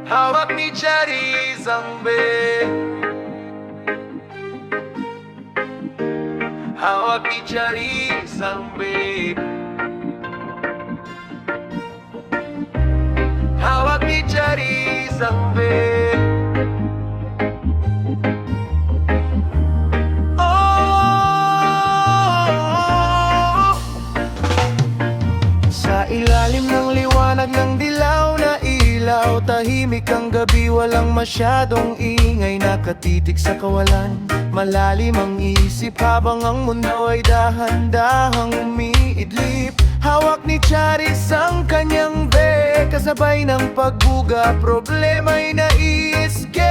Hawak ni Charis ang bed. Hawak ni Charis ang bed. Hawak ni Charis ang bed. Sa ilalim ng liwanag ng dilaw na ilaw, tahimik ang gabi, walang masyadong ingay. Nakatitig sa kawalan, malalim ang isip, habang ang mundo ay dahan-dahang umiidlip. Hawak ni Charis ang kanyang bed, kasabay ng pagbuga, problema'y nai-escape.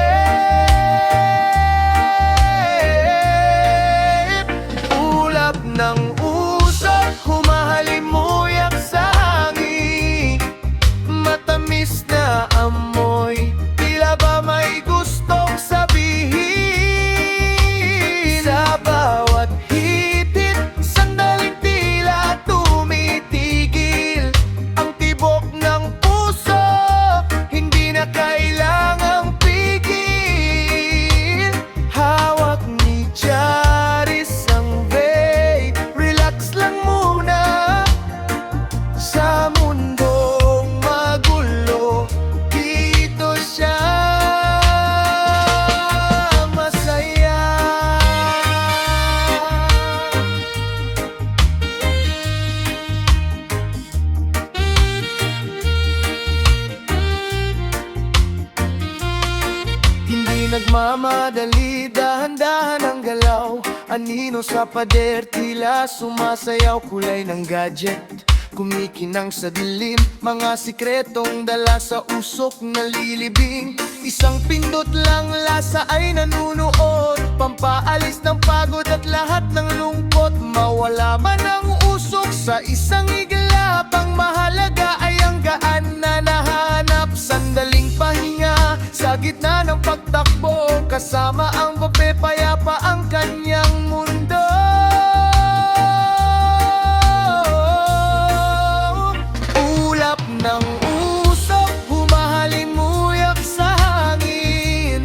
Ulap ng usok, humahalimuyak sa hangin. Matamis na amoy, tila ba may gustong sabihin. Sa bawat hitit, sandaling tila tumitigil ang tibok ng puso, hindi na kailangang pigil. Hawak ni Charis ang bait, relax lang muna. Sa mundong magulo, dito siya masaya. Hindi nagmamadali, dahan-dahan ang galaw. Anino sa pader, tila sumasayaw. Kulay ng gadget, kumikinang sa dilim. Mga sikretong dala sa usok na lilibing. Isang pindot lang, lasa ay nanunuot, pampaalis ng pagod at lahat ng lungkot. Mawala man ang usok sa isang iglap, ang mahalaga ay ang gaan na nahanap. Sandaling pahinga sa gitna ng pagtakbo, kasama ang babe, payapa ang kanyang mundo. Ulap ng usok, humahalimuyak sa hangin.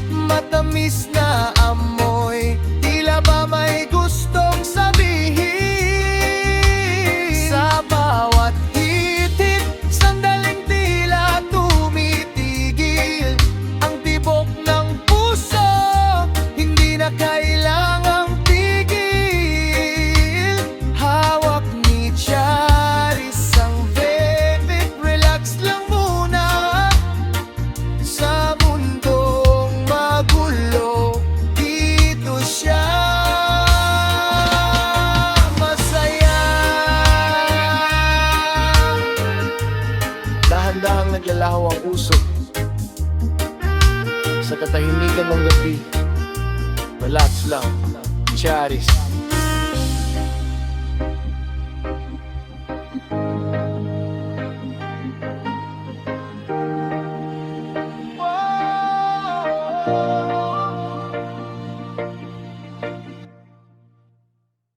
Matamis na amoy, tila ba may gustong sabihin. Sa bawat hitit, sandaling tila tumitigil ang tibok ng puso, hindi na kailangang pigil. Hawak ni Charis ang bebek, relax lang muna. Sa mundong magulo, dito siya masaya. Dahan-dahang naglalaho ang usok sa katahimikan ng gabi. Relax lang, Charis.